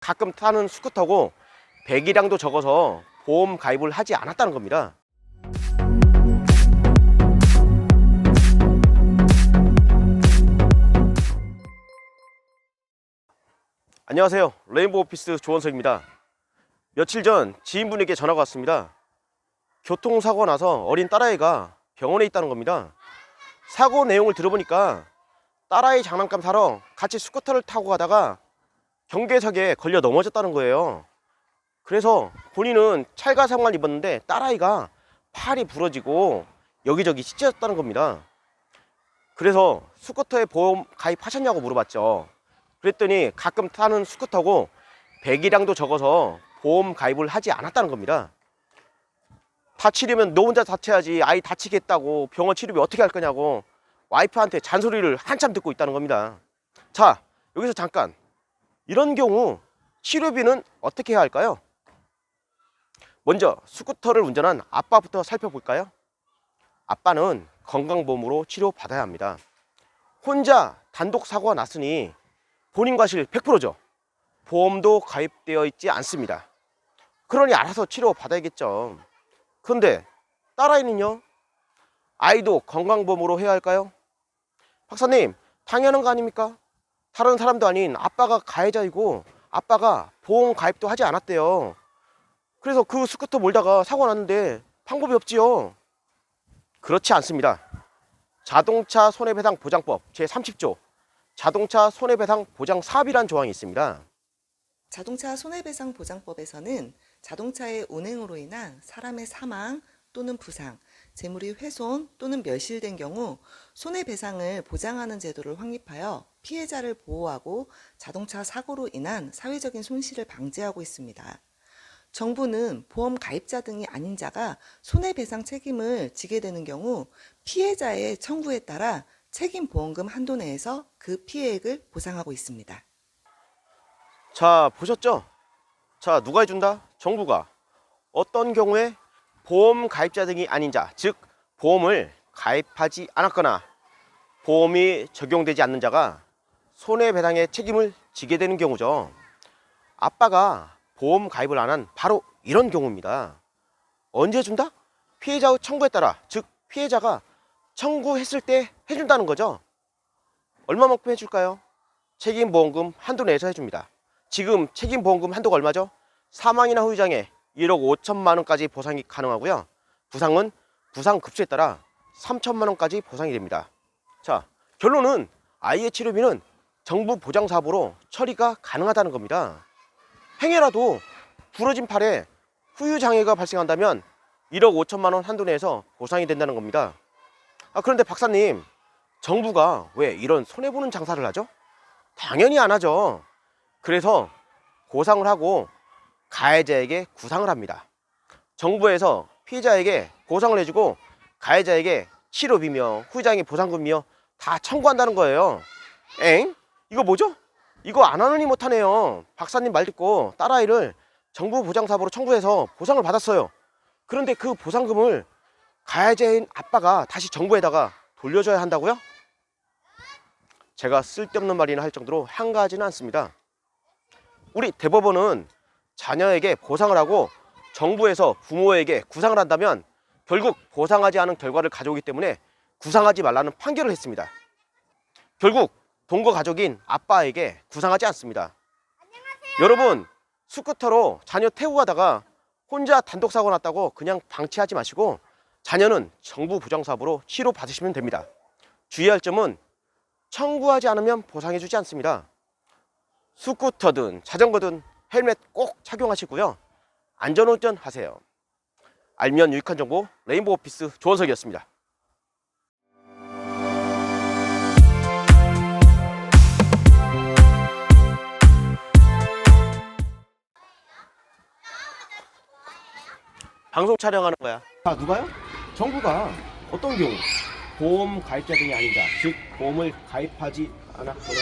가끔 타는 스쿠터고 배기량도 적어서 보험 가입을 하지 않았다는 겁니다. 안녕하세요. 레인보우 오피스 조원석입니다. 며칠 전 지인분에게 전화가 왔습니다. 교통사고가 나서 어린 딸아이가 병원에 있다는 겁니다. 사고 내용을 들어보니까 딸아이 장난감 사러 같이 스쿠터를 타고 가다가 경계석에 걸려 넘어졌다는 거예요. 그래서 본인은 찰가상만 입었는데 딸아이가 팔이 부러지고 여기저기 찢어졌다는 겁니다. 그래서 스쿠터에 보험 가입하셨냐고 물어봤죠. 그랬더니 가끔 타는 스쿠터고 배기량도 적어서 보험 가입을 하지 않았다는 겁니다. 다치려면 너 혼자 다쳐야지, 아이 다치겠다고 병원 치료비 어떻게 할 거냐고 와이프한테 잔소리를 한참 듣고 있다는 겁니다. 자, 여기서 잠깐, 이런 경우 치료비는 어떻게 해야 할까요? 먼저 스쿠터를 운전한 아빠부터 살펴볼까요? 아빠는 건강보험으로 치료받아야 합니다. 혼자 단독 사고가 났으니 본인 과실 100%죠. 보험도 가입되어 있지 않습니다. 그러니 알아서 치료받아야겠죠. 그런데 딸아이는요? 아이도 건강보험으로 해야 할까요? 박사님, 당연한 거 아닙니까? 다른 사람도 아닌 아빠가 가해자이고 아빠가 보험 가입도 하지 않았대요. 그래서 그 스쿠터 몰다가 사고 났는데 방법이 없지요. 그렇지 않습니다. 자동차 손해배상 보장법 제30조 자동차 손해배상 보장 사업이라는 조항이 있습니다. 자동차 손해배상 보장법에서는 자동차의 운행으로 인한 사람의 사망 또는 부상, 재물이 훼손 또는 멸실된 경우 손해배상을 보장하는 제도를 확립하여 피해자를 보호하고 자동차 사고로 인한 사회적인 손실을 방지하고 있습니다. 정부는 보험 가입자 등이 아닌 자가 손해배상 책임을 지게 되는 경우 피해자의 청구에 따라 책임보험금 한도 내에서 그 피해액을 보상하고 있습니다. 자, 보셨죠? 자, 누가 해준다? 정부가. 어떤 경우에 보험 가입자 등이 아닌 자, 즉 보험을 가입하지 않았거나 보험이 적용되지 않는 자가 손해배상의 책임을 지게 되는 경우죠. 아빠가 보험 가입을 안 한 바로 이런 경우입니다. 언제 준다? 피해자의 청구에 따라, 즉 피해자가 청구했을 때 해준다는 거죠. 얼마만큼 해줄까요? 책임보험금 한도 내에서 해줍니다. 지금 책임보험금 한도가 얼마죠? 사망이나 후유장애 1억 5천만 원까지 보상이 가능하고요. 부상은 부상급수에 따라 3천만 원까지 보상이 됩니다. 자, 결론은 아이의 치료비는 정부 보장사업으로 처리가 가능하다는 겁니다. 행여라도 부러진 팔에 후유장애가 발생한다면 1억 5천만 원 한도 내에서 보상이 된다는 겁니다. 그런데 박사님, 정부가 왜 이런 손해보는 장사를 하죠? 당연히 안 하죠. 그래서 보상을 하고 가해자에게 구상을 합니다. 정부에서 피해자에게 보상을 해주고 가해자에게 치료비며 후유장애 보상금이며 다 청구한다는 거예요. 엥? 이거 뭐죠? 이거 안 하느니 못하네요. 박사님 말 듣고 딸아이를 정부 보장사업으로 청구해서 보상을 받았어요. 그런데 그 보상금을 가해자인 아빠가 다시 정부에다가 돌려줘야 한다고요? 제가 쓸데없는 말이나 할 정도로 한가하지는 않습니다. 우리 대법원은 자녀에게 보상을 하고 정부에서 부모에게 구상을 한다면 결국 보상하지 않은 결과를 가져오기 때문에 구상하지 말라는 판결을 했습니다. 결국 동거 가족인 아빠에게 구상하지 않습니다. 안녕하세요. 여러분, 스쿠터로 자녀 태우고 가다가 혼자 단독 사고 났다고 그냥 방치하지 마시고 자녀는 정부 보장사업으로 치료 받으시면 됩니다. 주의할 점은 청구하지 않으면 보상해주지 않습니다. 스쿠터든 자전거든 헬멧 꼭 착용하시고요. 안전운전 하세요. 알면 유익한 정보 레인보우 오피스 조원석이었습니다. 방송 촬영하는 거야. 자, 누가요? 정부가 어떤 경우 보험 가입자 등이 아닌 자, 즉 보험을 가입하지 않았거나